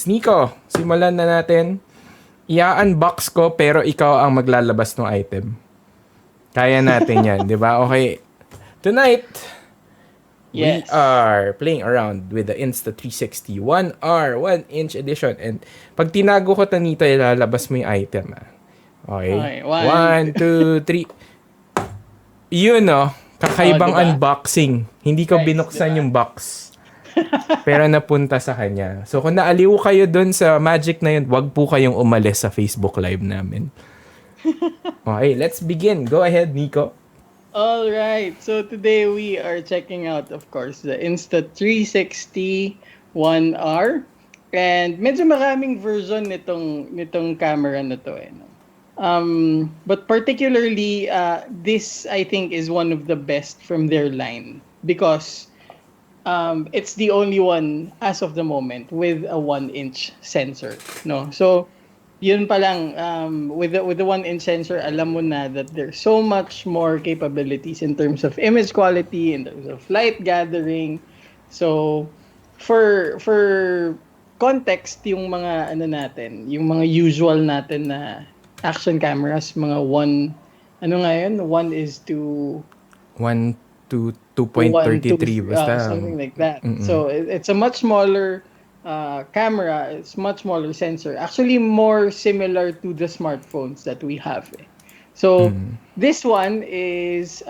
Nico, simulan na natin. I-unbox ko pero ikaw ang maglalabas ng item. Kaya natin yan, di ba? Okay. Tonight, we are playing around with the Insta360 One R 1-inch edition. And pag tinago ko nito, ilalabas mo yung item. Okay. 1, 2, 3. Yun, no? Kakaibang diba? Unboxing. Hindi ko binuksan yung box. Pero napunta sa kanya. So kung naaliw kayo dun sa magic na yun, wag po kayong umalis sa Facebook Live namin. Okay, let's begin. Go ahead, Nico. All right. So today we are checking out, of course, the Insta360 One R. And medyo maraming version nitong camera na to. No? But particularly, this I think is one of the best from their line because it's the only one as of the moment with a 1-inch sensor. No, so yun pa lang, with the 1-inch sensor, alam mo na that there's so much more capabilities in terms of image quality, in terms of light gathering. So for context, yung mga yung mga usual natin na action cameras, mga 1 is to 1 to 2.33 basta. Something like that. So it's a much smaller camera. It's much smaller sensor. Actually, more similar to the smartphones that we have. So this one is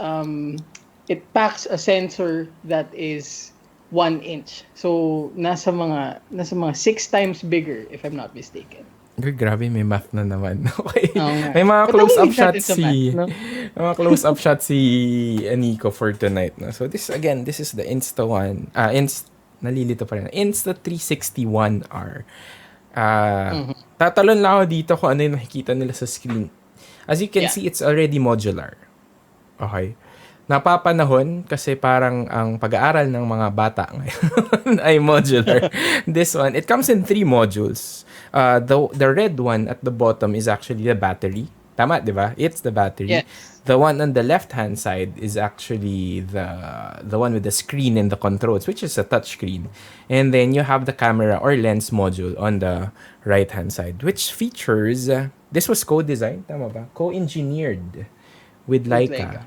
it packs a sensor that is 1 inch. So nasa mga 6 times bigger, if I'm not mistaken. Grabe, may math na naman. Okay. May mga close-up shots mga close-up shots si Nico for tonight. No? So this is the nalilito pa rin. Insta360 One R. Tatalon lang ako dito kung ano yung nakikita nila sa screen. As you can see, it's already modular. Okay. Napapanahon kasi parang ang pag-aaral ng mga bata ngayon ay modular. This one, it comes in 3 modules. The red one at the bottom is actually the battery. Tama, di ba? It's the battery. Yes. The one on the left-hand side is actually the one with the screen and the controls, which is a touch screen. And then you have the camera or lens module on the right-hand side, which features, this was co-designed, tama ba? Co-engineered with Leica.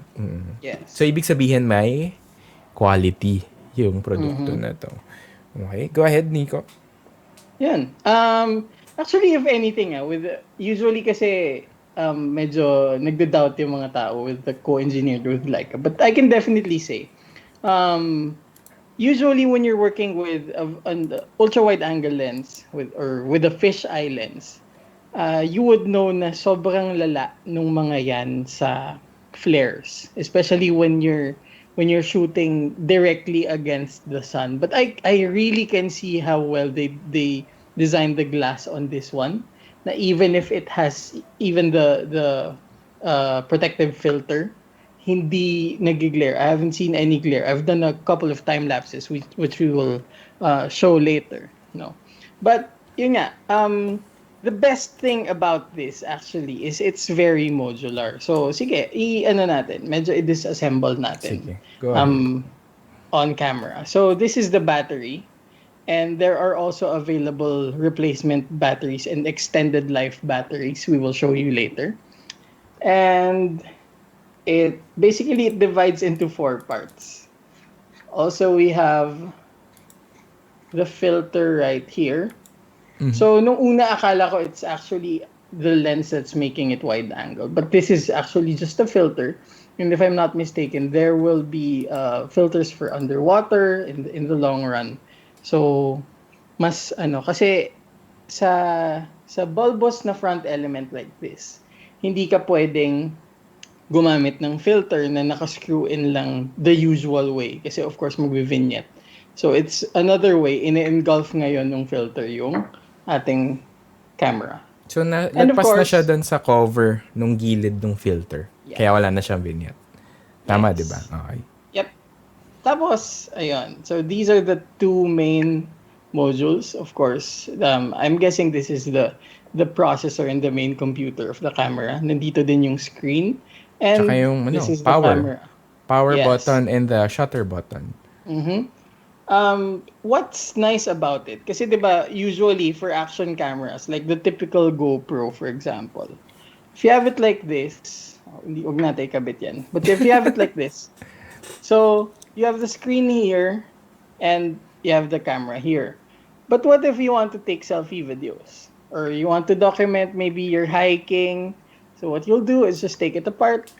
Yes. So, ibig sabihin may quality yung produkto na to. Okay, go ahead, Nico. Yan. Actually, if anything, usually kasi medyo nagda-doubt yung mga tao with the co-engineered with Leica. But I can definitely say, usually when you're working with an ultra-wide angle lens with a fisheye lens, you would know na sobrang lala nung mga yan sa flares, especially when you're shooting directly against the sun. But I really can see how well they designed the glass on this one. Na even if it has even the protective filter, hindi nagiglare. I haven't seen any glare. I've done a couple of time lapses which we will show later. No, but yun nga. The best thing about this actually is it's very modular. So sige, medyo i-disassemble natin. Sige, go ahead. On camera. So this is the battery. And there are also available replacement batteries and extended life batteries we will show you later. And it divides into 4 parts. Also, we have the filter right here. So, nung una akala ko it's actually the lens that's making it wide angle. But this is actually just a filter. And if I'm not mistaken, there will be filters for underwater in the long run. So, mas kasi sa bulbous na front element like this, hindi ka pwedeng gumamit ng filter na naka-screw in lang the usual way. Kasi of course, magbi-vignette. So, it's another way, in-engulf ngayon ng filter yung ating camera. So, nagpas na siya dun sa cover nung gilid ng filter. Yeah. Kaya wala na siyang vignette. Tama, yes. Diba? Okay. Yep. Tapos, ayun. So, these are the 2 main modules, of course. I'm guessing this is the processor and the main computer of the camera. Nandito din yung screen. And tsaka yung this is power. the camera. Power button and the shutter button. What's nice about it, kasi diba, usually for action cameras, like the typical GoPro, for example, if you have it like this, hindi, wag natin ikabit yan. But if you have it like this, so you have the screen here, and you have the camera here. But what if you want to take selfie videos? Or you want to document maybe you're hiking. So what you'll do is just take it apart,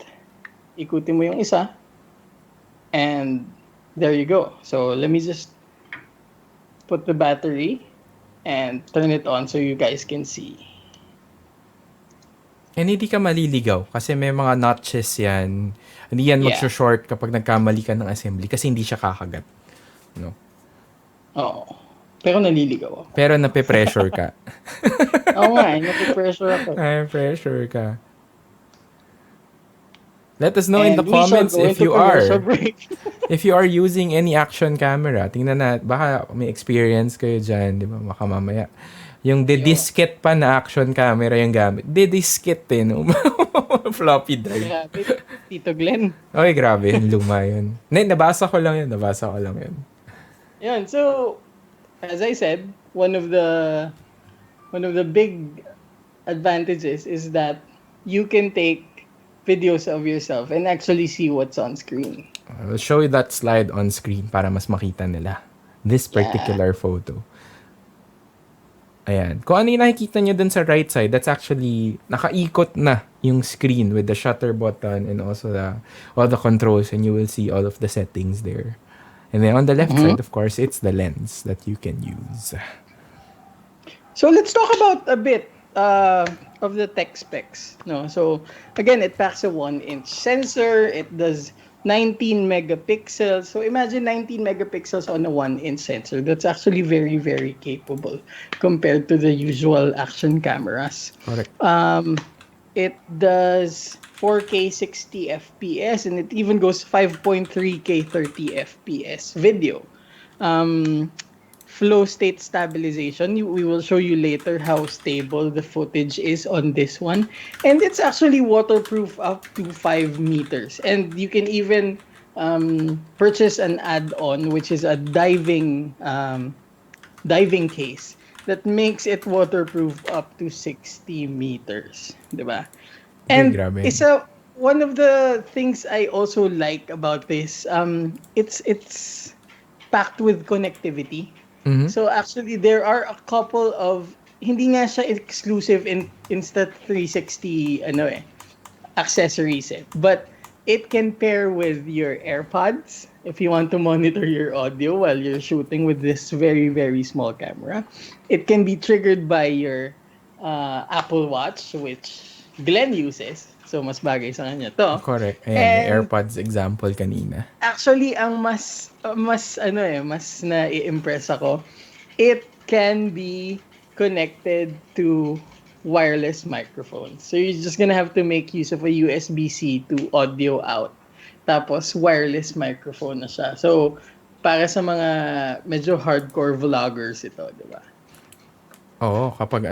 ikutin mo yung isa, and there you go. So let me just put the battery and turn it on so you guys can see. And hindi ka maliligaw kasi may mga notches yan. Hindi yan Yeah. magsho-short kapag nagkamali ka ng assembly kasi hindi siya kakagat. No? Oo. Pero naliligaw ako. Pero nape-pressure ka. Oo nga, nape-pressure ako. Ay, pressure ka. Let us know in the And we shall comments go if into you commercial are. break. If you are using any action camera. Tingnan na, baka may experience kayo dyan, di ba? Baka mamaya. Yung didisket pa na action camera yung gamit. Didisket eh, no? Floppy drive. Grabe, Tito Glenn. Okay, grabe. Luma yun. Nabasa ko lang yun. Yun, so, as I said, one of the big advantages is that you can take videos of yourself and actually see what's on screen. I'll show you that slide on screen para mas makita nila. This particular photo. Ayan. Kung ano yung nakikita nyo dun sa right side, that's actually nakaikot na yung screen with the shutter button and also all the controls, and you will see all of the settings there. And then on the left side, of course, it's the lens that you can use. So let's talk about a bit of the tech specs. No, so again, it packs a 1-inch sensor. It does 19 megapixels. So imagine 19 megapixels on a 1-inch sensor. That's actually very, very capable compared to the usual action cameras. Correct. It does 4K 60 FPS, and it even goes 5.3K 30 FPS video. Flow state stabilization. We will show you later how stable the footage is on this one. And it's actually waterproof up to 5 meters. And you can even purchase an add-on, which is a diving case that makes it waterproof up to 60 meters. Diba? And one of the things I also like about this, it's packed with connectivity. Mm-hmm. So actually, there are a couple of, hindi nga siya exclusive in Insta360 accessories but it can pair with your AirPods if you want to monitor your audio while you're shooting with this very, very small camera. It can be triggered by your Apple Watch, which Glenn uses. So, mas bagay sa kanya to. Correct. Ayan, yung AirPods example kanina. Actually, ang mas na-i-impress ako, it can be connected to wireless microphones. So, you're just gonna have to make use of a USB-C to audio out. Tapos, wireless microphone na siya. So, para sa mga medyo hardcore vloggers ito, di ba? Oo, kapag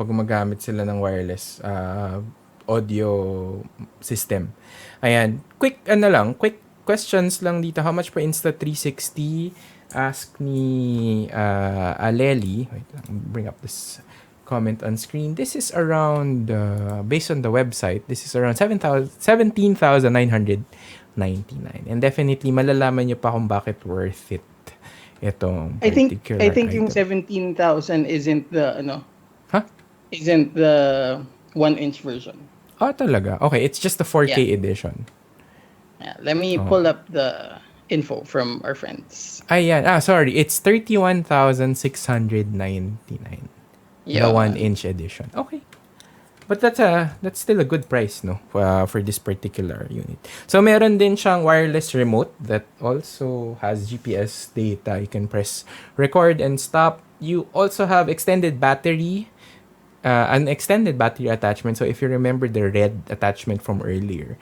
gumagamit sila ng wireless audio system. Ayan. Quick questions lang dito. How much per Insta360? Ask ni Aleli. Wait lang, bring up this comment on screen. This is around, based on the website, this is around 17,999. And definitely, malalaman nyo pa kung bakit worth it itong particular I think item. yung 17,000 isn't the Huh? Isn't the 1-inch version. Oh, talaga? Okay, it's just the 4K edition. Yeah, let me pull up the info from our friends. Ayan. Sorry. It's 31,699. The 1-inch edition. Okay. But that's still a good price, no? For this particular unit. So, meron din siyang wireless remote that also has GPS data. You can press record and stop. You also have extended battery. An extended battery attachment. So, if you remember the red attachment from earlier,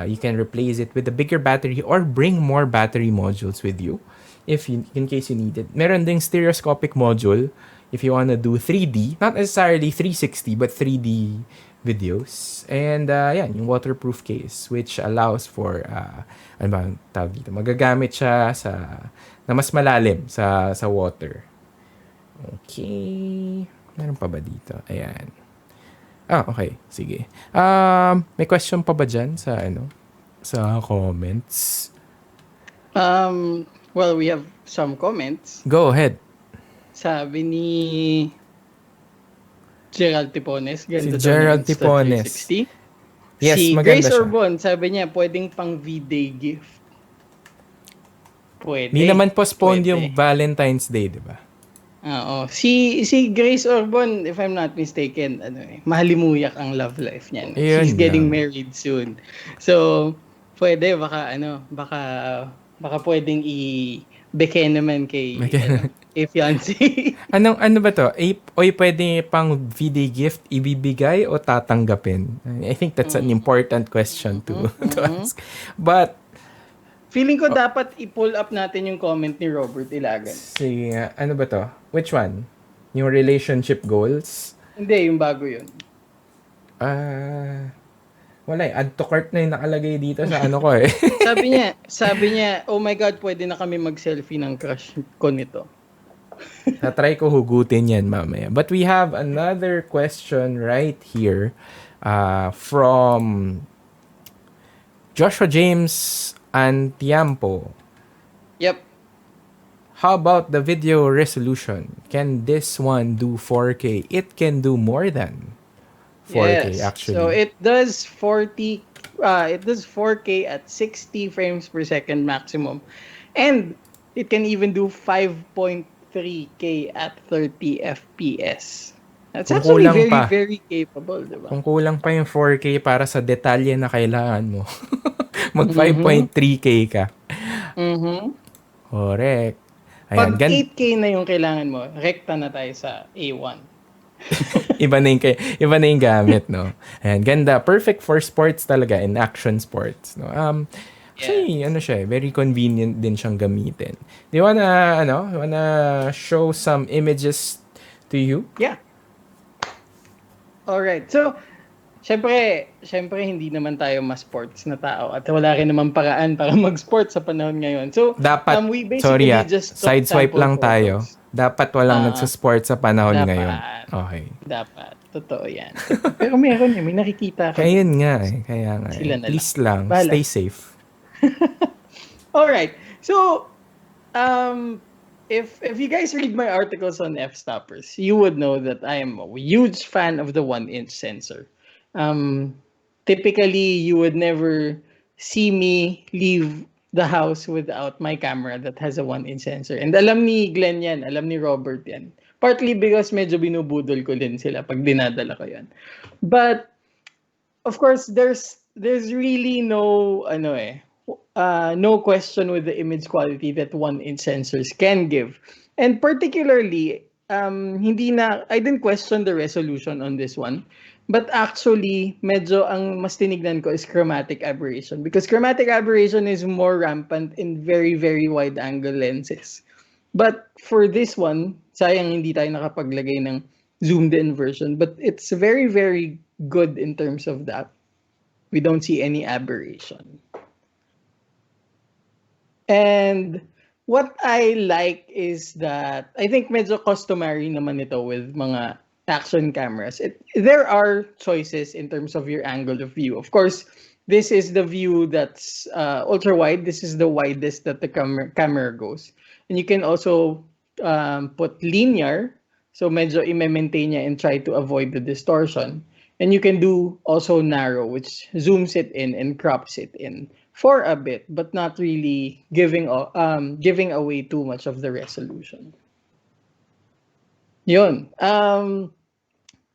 you can replace it with a bigger battery or bring more battery modules with you in case you need it. Meron ding stereoscopic module if you want to do 3D, not necessarily 360 but 3D videos. And yan, yung waterproof case which allows for ano ba tawag dito? Magagamit siya sa na mas malalim sa water. Okay. Meron pa ba dito? Ayan. Okay. Sige. May question pa ba dyan sa comments? Well, we have some comments. Go ahead. Sabi ni Gerald Tipones, Si ganito Gerald daw ng Tipones. Insta360. Yes, Si maganda Grace siya. Orbon, sabi niya, pwedeng pang V-Day gift. Pwede. Di naman postponed Pwede. yung Valentine's Day, di ba? Oo. Si Grace Orbon, if I'm not mistaken, mahalimuyak ang love life niya. Ayun She's getting lang. married soon. So, pwede, baka pwedeng i-beke naman kay fiancé. Ano ba to? Pwede pang V-Day gift ibibigay o tatanggapin? I think that's an important question to ask. But, Feeling ko dapat i-pull up natin yung comment ni Robert Ilagan. sige nga, ano ba to? Which one? Yung relationship goals? Hindi, yung bago yun. Wala eh. Add to cart na yung nakalagay dito sa ano ko eh. Sabi niya, oh my God, pwede na kami mag-selfie ng crush ko nito. Natry ko hugutin yan mamaya. But we have another question right here from Joshua James Antiampo. Yep. How about the video resolution? Can this one do 4K? It can do more than 4K Yes. actually. So it does 4K at 60 frames per second maximum. And it can even do 5.3K at 30 FPS. That's Kung actually kulang very, pa. very capable, diba? Kung kulang pa yung 4K para sa detalye na kailangan mo, mag 5.3K ka. Correct. Ayan, Pag 8K na yung kailangan mo, rekta na tayo sa A1. iba na yung gamit, no? Ayan, ganda. Perfect for sports talaga, in action sports, no? Actually, siya, very convenient din siyang gamitin. Do you wanna show some images to you? Yeah. Alright. So, syempre hindi naman tayo mas sports na tao at wala rin naman paraan para mag-sports sa panahon ngayon. So, Dapat, we basically just took sideswipe sample lang tayo. photos. Dapat walang nagsusport sa panahon Dapat. ngayon. Okay. Dapat. Totoo yan. Pero meron may nakikita ka. Kaya nga. Sila na Please lang, Bahala. stay safe. Alright. So, if you guys read my articles on F-stoppers, you would know that I am a huge fan of the 1-inch sensor. Typically, you would never see me leave the house without my camera that has a 1-inch sensor. And alam ni Glenn yan, alam ni Robert yan. Partly because medyo binubudol ko din sila pag dinadala ko yan. But, of course, there's really no question with the image quality that 1-inch sensors can give. And particularly, I didn't question the resolution on this one. But actually, medyo ang mas tinignan ko is chromatic aberration. Because chromatic aberration is more rampant in very, very wide angle lenses. But for this one, sayang hindi tayo nakapaglagay ng zoomed in version. But it's very, very good in terms of that. We don't see any aberration. And what I like is that I think medyo customary naman ito with mga action cameras. There are choices in terms of your angle of view. Of course, this is the view that's ultra wide. This is the widest that the camera goes. And you can also put linear. So medyo i-maintain niya and try to avoid the distortion. And you can do also narrow, which zooms it in and crops it in for a bit, but not really giving away too much of the resolution. Yun.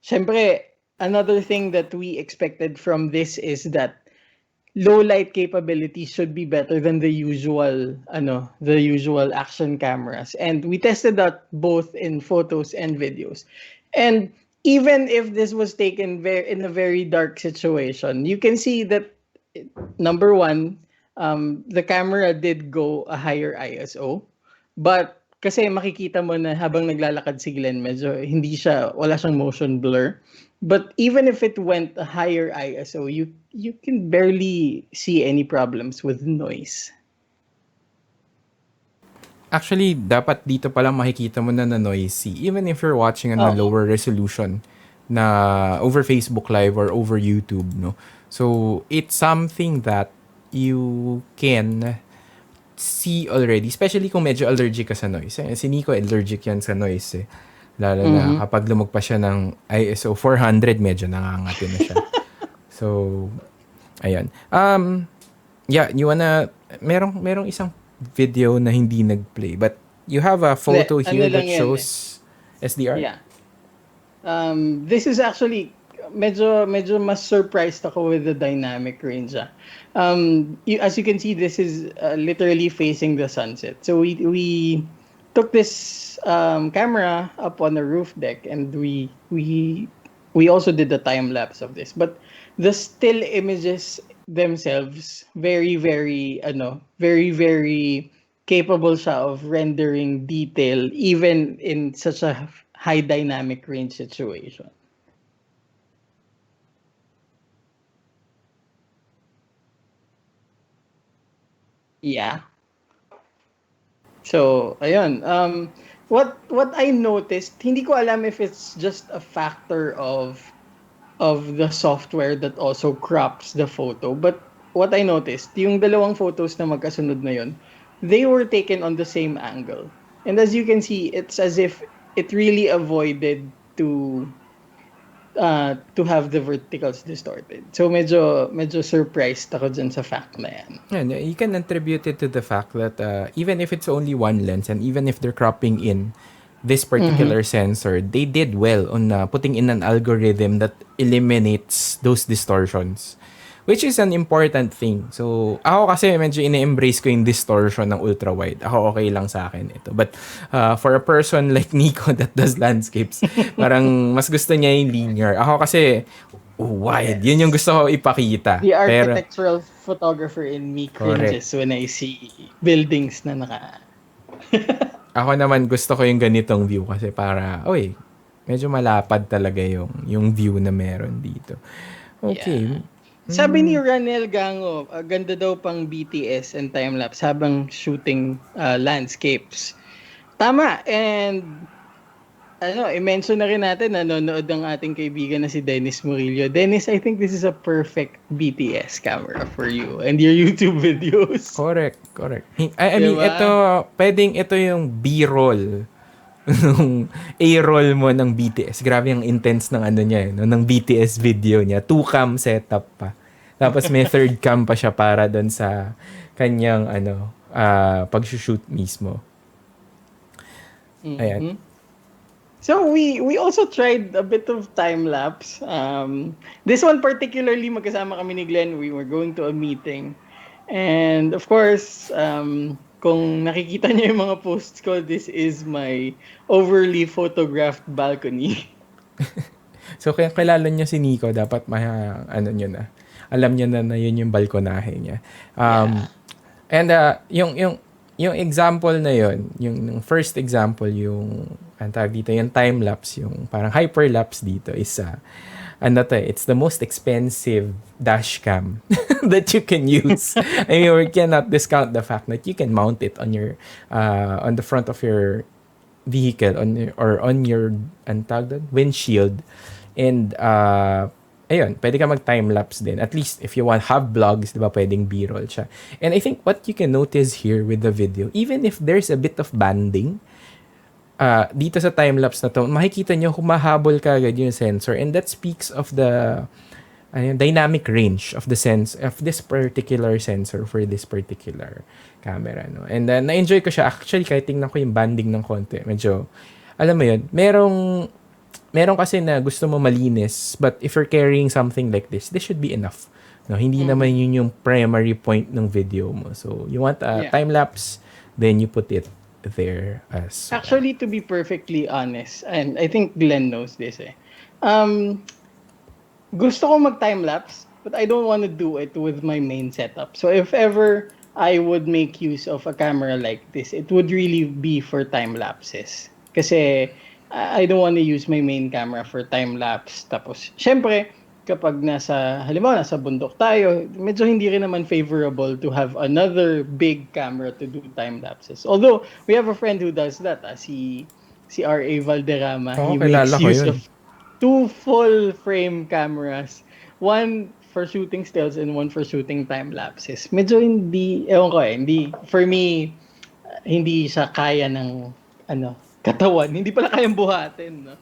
Syempre, another thing that we expected from this is that low light capability should be better than the usual action cameras. And we tested that both in photos and videos. And even if this was taken in a very dark situation, you can see that number one, the camera did go a higher ISO, but kasi makikita mo na habang naglalakad si Glenn, medyo wala siyang motion blur. But even if it went a higher ISO, you can barely see any problems with noise. Actually, dapat dito pa lang makikita mo na noisy. Even if you're watching on a Oo. lower resolution na over Facebook Live or over YouTube, no? So, it's something that you can see already. Especially kung medyo allergic ka sa noise. Si Nico, allergic yan sa noise eh. Lalo na Mhm. kapag lumagpas siya ng ISO 400, medyo nangangati na siya. So, ayan. Yeah, you wanna... Merong isang video na hindi nag-play. But you have a Hindi, photo ano here that lang yan eh. shows SDR? Yeah. This is actually medyo mas surprised ako with the dynamic range. As you can see, this is literally facing the sunset. So we took this camera up on the roof deck, and we also did the time lapse of this. But the still images themselves, very capable siya of rendering detail even in such a high dynamic range situation. Yeah. So, ayun. What I noticed, hindi ko alam if it's just a factor of the software that also crops the photo, but what I noticed, yung dalawang photos na magkasunod na yun, they were taken on the same angle. And as you can see, it's as if it really avoided to have the verticals distorted. So medyo surprised ako dyan sa fact na yan. And you can attribute it to the fact that even if it's only one lens and even if they're cropping in this particular sensor, they did well on putting in an algorithm that eliminates those distortions. Which is an important thing. So, ako kasi medyo ine-embrace ko yung distortion ng ultra-wide. Ako okay lang sa akin ito. But for a person like Nico that does landscapes, parang mas gusto niya yung linear. Ako kasi, wide. Yun yung gusto ko ipakita. The Pero, architectural photographer in me correct. cringes when I see buildings na naka... Ako naman gusto ko yung ganitong view kasi para, medyo malapad talaga yung view na meron dito. Okay. Yeah. Sabi ni Ranel Gango, ganda daw pang BTS and time-lapse habang shooting landscapes. Tama. And i-mention na rin natin, nanonood ang ating kaibigan na si Dennis Murillo. Dennis, I think this is a perfect BTS camera for you and your YouTube videos. Correct. I mean, Diba? ito yung B-roll. Nung A-roll mo ng BTS. Grabe ang intense ng ano niya, no? Ng BTS video niya. 2-cam setup pa. Tapos may 3rd cam pa siya para doon sa kanyang pag-shoot mismo. Ayan. So we also tried a bit of time lapse. This one particularly, magkasama kami ni Glenn. We were going to a meeting, and of course, kung nakikita niyo yung mga posts ko, this is my overly photographed balcony. So kaya kilala niya si Nico, dapat niyo na. Alam niya na yun yung balkonahe niya. And yung example na yun, yung first example, yung dito, yung time lapse, yung parang hyperlapse dito is it's the most expensive dash cam that you can use. I mean, we cannot discount the fact that you can mount it on your on the front of your vehicle on your windshield, and ayun, pwede ka mag-time-lapse din. At least, if you have vlogs, di ba, pwedeng B-roll siya. And I think what you can notice here with the video, even if there's a bit of banding, dito sa time-lapse na to, makikita nyo humahabol ka agad yung sensor, and that speaks of the dynamic range of this particular sensor for this particular camera, no? And na-enjoy ko siya. Actually, kahit tingnan ko yung banding ng konti, medyo, alam mo yun, meron kasi na gusto mo malinis, but if you're carrying something like this should be enough. No, hindi naman yun yung primary point ng video mo. So, you want a time-lapse, then you put it there as well. Actually, to be perfectly honest, and I think Glenn knows this gusto ko mag-time-lapse, but I don't want to do it with my main setup. So if ever I would make use of a camera like this, it would really be for time-lapses. Kasi I don't want to use my main camera for time-lapse. Tapos, syempre, kapag halimbawa nasa bundok tayo, medyo hindi rin naman favorable to have another big camera to do time lapses. Although we have a friend who does that, si R.A. Valderrama. Oo, He kilala makes ko use yun. of two full frame cameras. One for shooting stills and one for shooting time lapses. Medyo hindi, ewan ko hindi, for me, hindi siya kaya ng, katawan. Hindi pala kayang buhatin, no?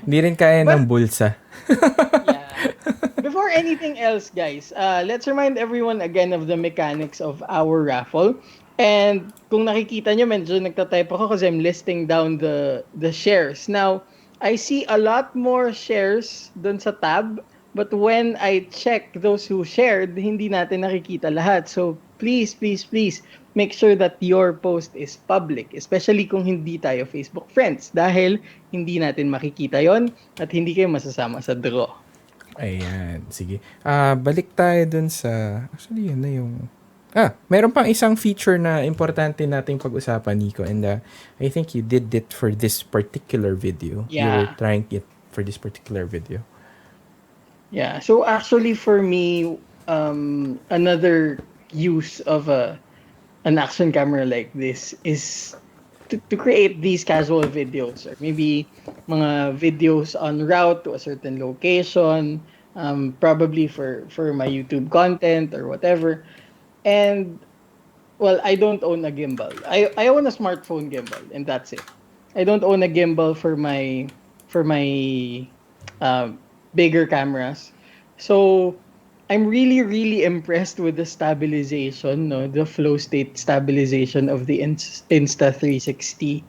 Hindi rin kaya ng But, bulsa. yeah. Before anything else, guys, let's remind everyone again of the mechanics of our raffle. And kung nakikita nyo, medyo nagtatype ako kasi I'm listing down the shares. Now, I see a lot more shares dun sa tab, but when I check those who shared, hindi natin nakikita lahat. So, please, please, please, make sure that your post is public, especially kung hindi tayo Facebook friends, dahil hindi natin makikita yon at hindi kayo masasama sa draw. Ayan, sige. Balik tayo dun sa... Actually, yun na yung... meron pang isang feature na importante nating pag-usapan, Nico. And I think you did it for this particular video. Yeah. You were trying it for this particular video. Yeah. So actually for me, another use of an action camera like this is to create these casual videos, or maybe mga videos on route to a certain location, probably for my YouTube content or whatever. And well, I don't own a gimbal. I own a smartphone gimbal, and that's it. I don't own a gimbal for my bigger cameras. So I'm really impressed with the stabilization, no, the flow state stabilization of the Insta360.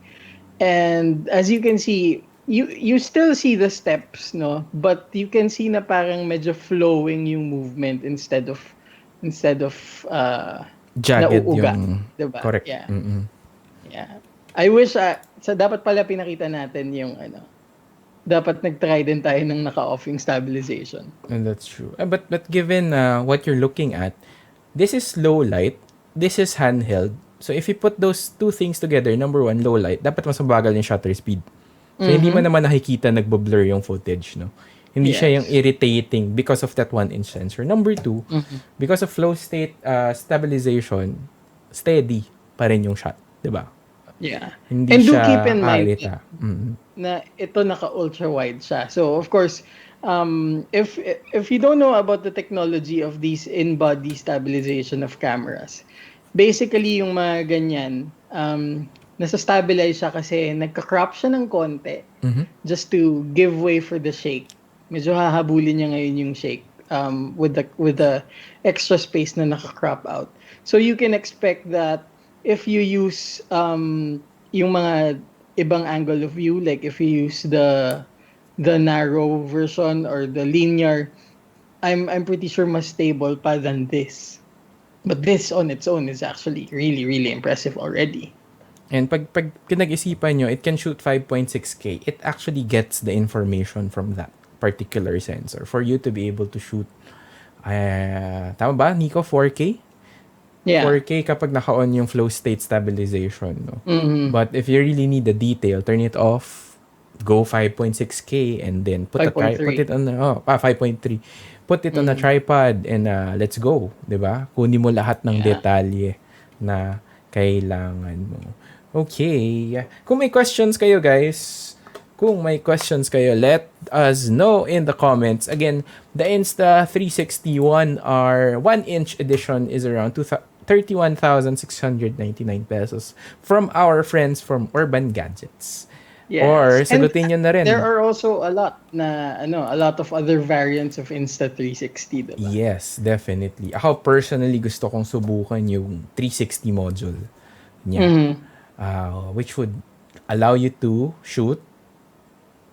And as you can see, you still see the steps, no, but you can see na parang medyo flowing yung movement instead of Jagged nauuga, yung... diba? Correct. Yeah. Mm-mm. Yeah. I wish dapat pala pinakita natin yung dapat nag-try din tayo ng naka-off yung stabilization. And that's true. But given what you're looking at, this is low light, this is handheld. So if you put those two things together, number one, low light, dapat mas mabagal yung shutter speed. So hindi mo naman nakikita nagbo-blur yung footage, no? Hindi siya yung irritating because of that 1-inch sensor. Number two, because of flow state stabilization, steady pa rin yung shot, di ba? Yeah. Hindi And do siya keep in mind na ito naka-ultra wide siya. So of course, if you don't know about the technology of these in-body stabilization of cameras, basically yung mga ganyan, nasa-stabilize siya kasi nagka-crop siya ng konti just to give way for the shake. Medyo hahabulin niya ngayon yung shake with the extra space na naka-crop out. So you can expect that if you use yung mga ibang angle of view, like if you use the narrow version or the linear, I'm pretty sure mas stable pa than this. But this on its own is actually really impressive already. And pag pinag-isipan nyo, it can shoot 5.6K. It actually gets the information from that particular sensor for you to be able to shoot tama ba, Nico? 4K? Yeah. 4K kapag naka-on yung flow state stabilization, no? But if you really need the detail, turn it off, go 5.6K, and then put it on 5.3. Put it on a tripod and let's go, 'di ba? Kunin mo lahat ng detalye na kailangan mo. Okay. Kung may questions kayo, guys, let us know in the comments. Again, the Insta360 One R 1-inch edition is around 31,699 pesos from our friends from Urban Gadgets. Yes. Or sagutin nyo na rin. There are also a lot of other variants of Insta360, diba? Yes, definitely. Ako personally gusto kong subukan yung 360 module niya. Which would allow you to shoot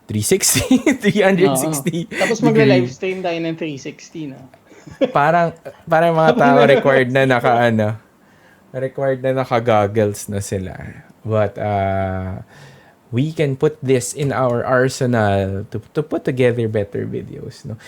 360, 360. Tapos magla-live stream tayo ng 360, no? parang mga tao required na naka-goggles na sila. But we can put this in our arsenal to put together better videos, no?